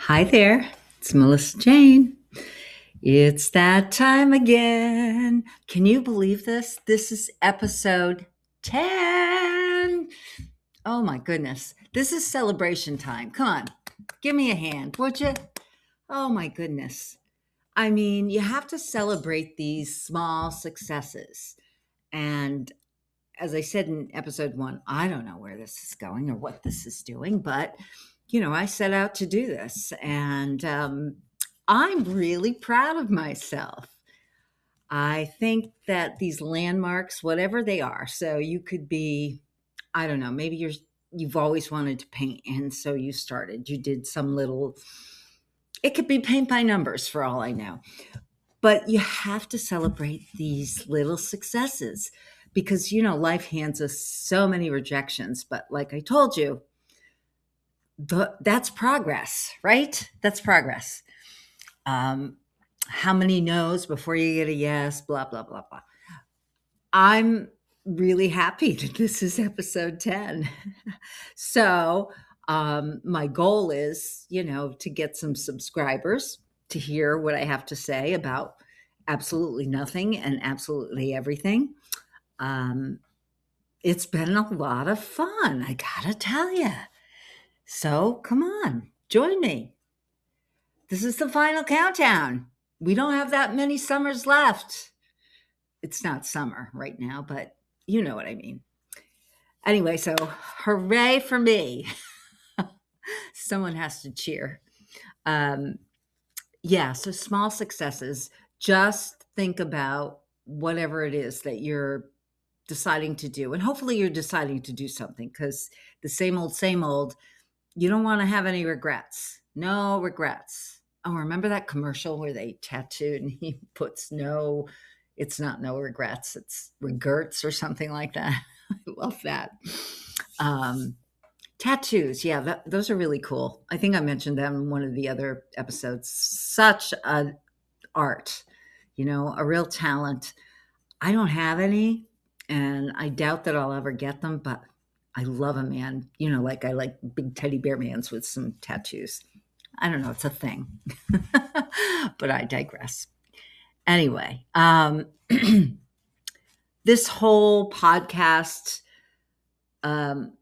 Hi there, it's Melissa Jane. It's that time again. Can you believe this? This is episode 10. Oh my goodness. This is celebration time. Come on, give me a hand, would you? Oh my goodness. I mean, you have to celebrate these small successes. And as I said in episode 1, I don't know where this is going or what this is doing, but I set out to do this, and I'm really proud of myself. I think that these landmarks, whatever they are, so you could be, I don't know, maybe you've always wanted to paint, and so you did some little. It could be paint by numbers for all I know. But you have to celebrate these little successes because, life hands us so many rejections. But like I told you, that's progress, right? That's progress. Um, how many no's before you get a yes, blah, blah, blah, blah. I'm really happy that this is episode 10. So, my goal is, to get some subscribers to hear what I have to say about absolutely nothing and absolutely everything. Um, it's been a lot of fun, I gotta tell you. So, come on, join me. This is the final countdown. We don't have that many summers left. It's not summer right now, but you know what I mean. Anyway, so hooray for me. Someone has to cheer. Um, yeah, so small successes. Just think about whatever it is that you're deciding to do. And hopefully you're deciding to do something because the same old, you don't want to have any regrets. No regrets. Oh, remember that commercial where they tattooed and he puts no, it's not no regrets, it's regrets or something like that. I love that. Um, Tattoos, yeah, those are really cool. I think I mentioned them in one of the other episodes. Such a art, a real talent. I don't have any, and I doubt that I'll ever get them, but I love a man, like I like big teddy bear mans with some tattoos. I don't know, it's a thing. But I digress. Anyway, this whole podcast um,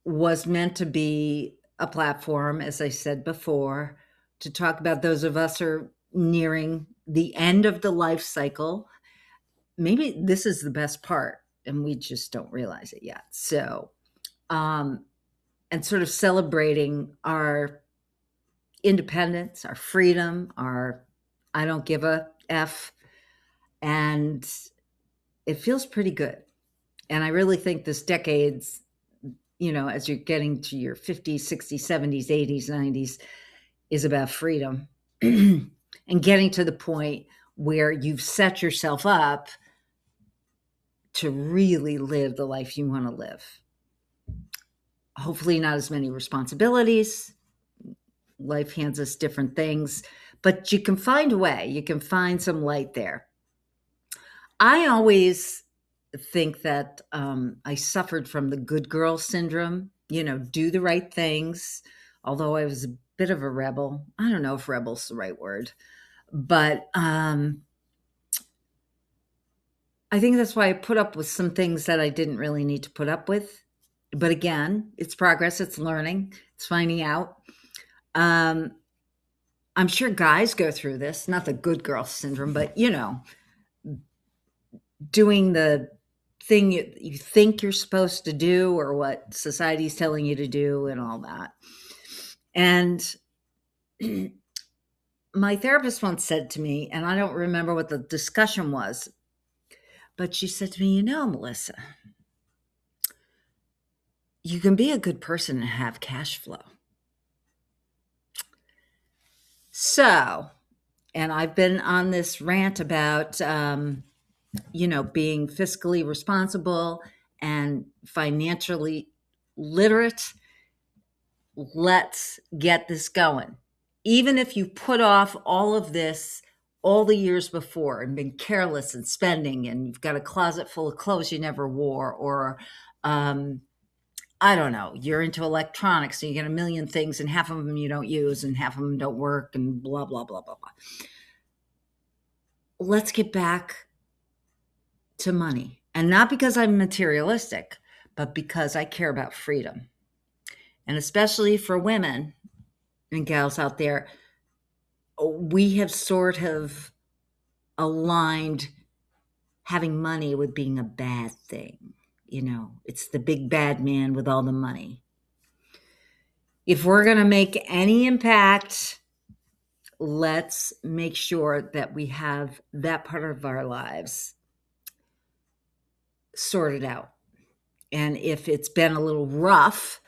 was meant to be a platform, as I said before, to talk about those of us who are nearing the end of the life cycle. Maybe this is the best part, and we just don't realize it yet. So, um, and sort of celebrating our independence, our freedom, our I don't give a F. And it feels pretty good. And I really think this decade's, as you're getting to your 50s, 60s, 70s, 80s, 90s, is about freedom and getting to the point where you've set yourself up to really live the life you want to live. Hopefully, not as many responsibilities. Life hands us different things, but you can find a way. You can find some light there. I always think that I suffered from the good girl syndrome, do the right things, although I was a bit of a rebel. I don't know if rebel's the right word, but I think that's why I put up with some things that I didn't really need to put up with. But again, it's progress, it's learning, it's finding out. I'm sure guys go through this, not the good girl syndrome, but doing the thing you think you're supposed to do or what society's telling you to do and all that. And my therapist once said to me, and I don't remember what the discussion was, but she said to me, Melissa, you can be a good person and have cash flow. So, and I've been on this rant about, being fiscally responsible and financially literate. Let's get this going. Even if you put off all of this all the years before and been careless in spending and you've got a closet full of clothes you never wore or I don't know, you're into electronics, so you get a million things, and half of them you don't use, and half of them don't work, and blah, blah, blah, blah, blah. Let's get back to money. And not because I'm materialistic, but because I care about freedom. And especially for women and gals out there, we have sort of aligned having money with being a bad thing. It's the big bad man with all the money. If we're going to make any impact, let's make sure that we have that part of our lives sorted out. And if it's been a little rough,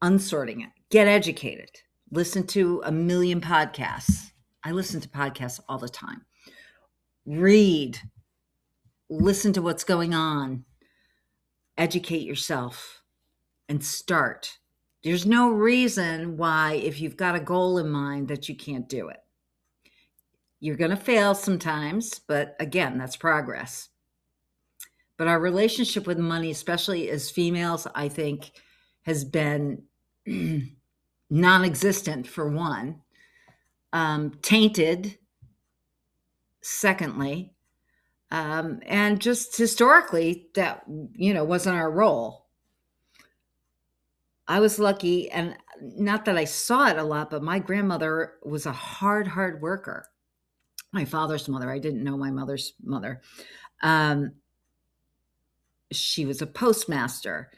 unsorting it, get educated, listen to a million podcasts. I listen to podcasts all the time. Read, listen to what's going on, educate yourself, and start. There's no reason why, if you've got a goal in mind, that you can't do it. You're going to fail sometimes, but again, that's progress. But our relationship with money, especially as females, I think has been non-existent, for one, tainted, secondly, and just historically, that, wasn't our role. I was lucky, and not that I saw it a lot, but my grandmother was a hard worker. My father's mother, I didn't know my mother's mother. She was a postmaster.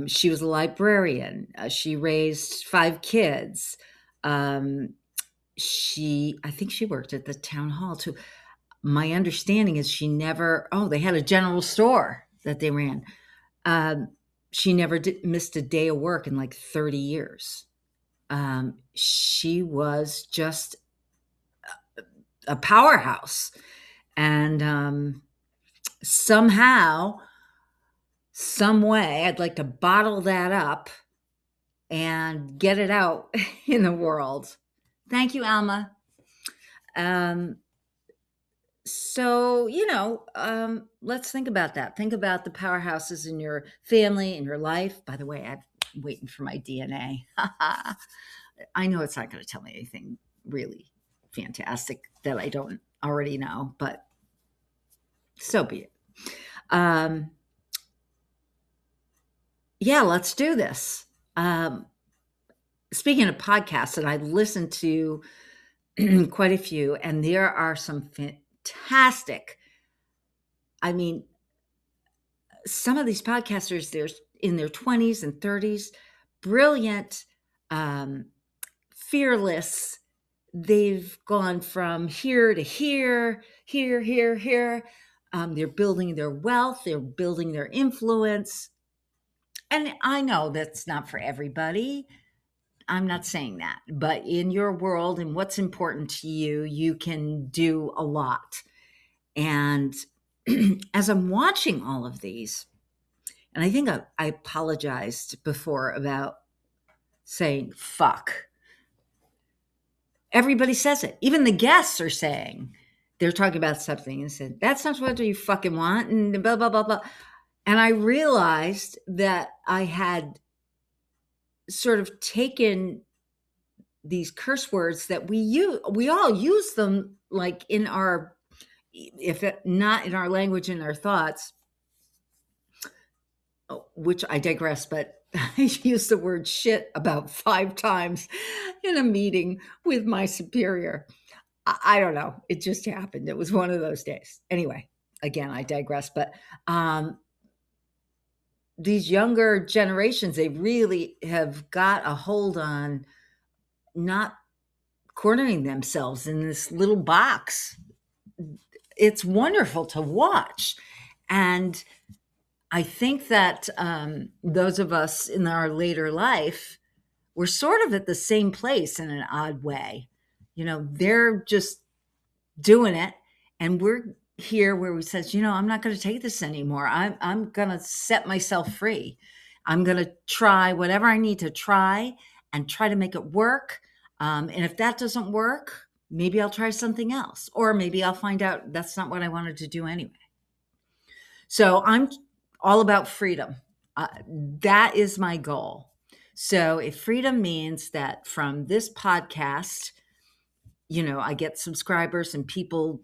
She was a librarian. She raised 5 kids. I think she worked at the town hall too. My understanding is they had a general store that they ran. She never missed a day of work in like 30 years. She was just a powerhouse. And somehow, some way, I'd like to bottle that up and get it out in the world. Thank you, Alma. So, let's think about that. Think about the powerhouses in your family, in your life. By the way, I'm waiting for my DNA. I know it's not going to tell me anything really fantastic that I don't already know, but so be it. Yeah, let's do this. Speaking of podcasts, and I listened to quite a few, and there are some fantastic. I mean, some of these podcasters, they're in their 20s and 30s, brilliant, fearless. They've gone from here to here. They're building their wealth. They're building their influence. And I know that's not for everybody. I'm not saying that. But in your world and what's important to you, you can do a lot. And as I'm watching all of these, and I think I apologized before about saying fuck. Everybody says it. Even the guests are saying, they're talking about something and said, that's not what you fucking want, and blah, blah, blah, blah. And I realized that I had sort of taken these curse words that we all use them, like in our, if it, not in our language, in our thoughts, which I digress, but I used the word shit about 5 times in a meeting with my superior. I don't know. It just happened. It was one of those days. Anyway, again, I digress, but these younger generations, they really have got a hold on not cornering themselves in this little box. It's wonderful to watch. And I think that those of us in our later life, we're sort of at the same place in an odd way. They're just doing it. And we're here where we says, I'm not going to take this anymore. I'm going to set myself free. I'm going to try whatever I need to try and try to make it work. And if that doesn't work, maybe I'll try something else, or maybe I'll find out that's not what I wanted to do anyway. So I'm all about freedom. That is my goal. So if freedom means that from this podcast, I get subscribers and people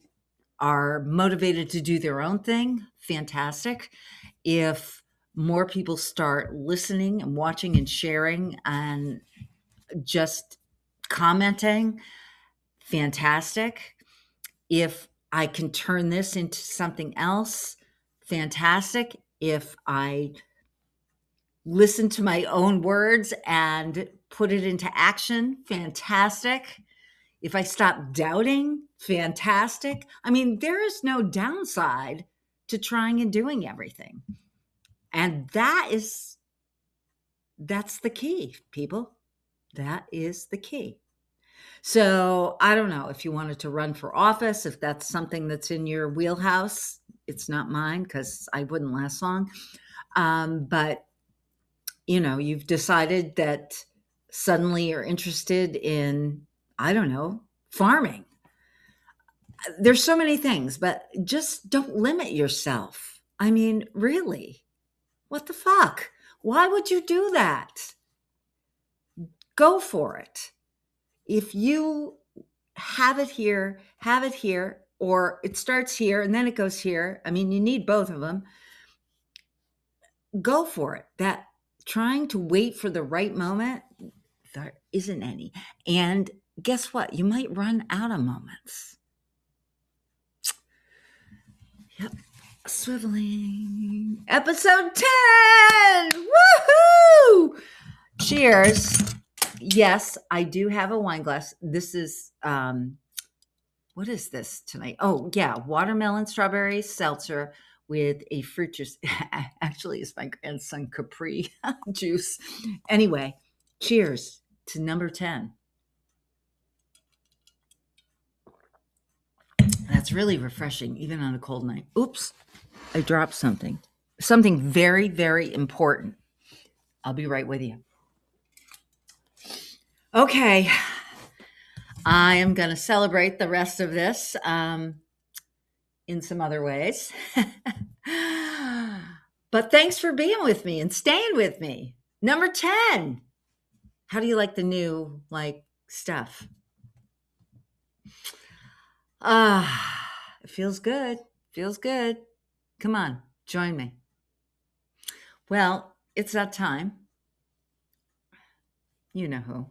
are motivated to do their own thing, fantastic. If more people start listening and watching and sharing and just commenting, fantastic. If I can turn this into something else, fantastic. If I listen to my own words and put it into action, fantastic. If I stop doubting, fantastic. I mean, there is no downside to trying and doing everything. And that's the key, people. That is the key. So I don't know if you wanted to run for office, if that's something that's in your wheelhouse. It's not mine because I wouldn't last long. But you've decided that suddenly you're interested in, I don't know, farming. There's so many things, but just don't limit yourself. I mean, really, what the fuck? Why would you do that? Go for it. If you have it here, or it starts here and then it goes here. I mean, you need both of them. Go for it. That trying to wait for the right moment, there isn't any. And guess what? You might run out of moments. Yep. Swiveling. Episode 10. Woohoo! Cheers. Yes, I do have a wine glass. This is what is this tonight? Oh, yeah, watermelon strawberry seltzer with a fruit juice. Actually, it's my grandson Capri juice. Anyway, cheers to number 10. That's really refreshing, even on a cold night. Oops, I dropped something. Something very, very important. I'll be right with you. Okay. I am going to celebrate the rest of this in some other ways. But thanks for being with me and staying with me. Number 10. How do you like the new stuff? It feels good. Feels good. Come on, join me. Well, it's that time. You know who.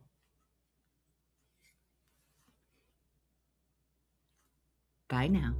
Bye now.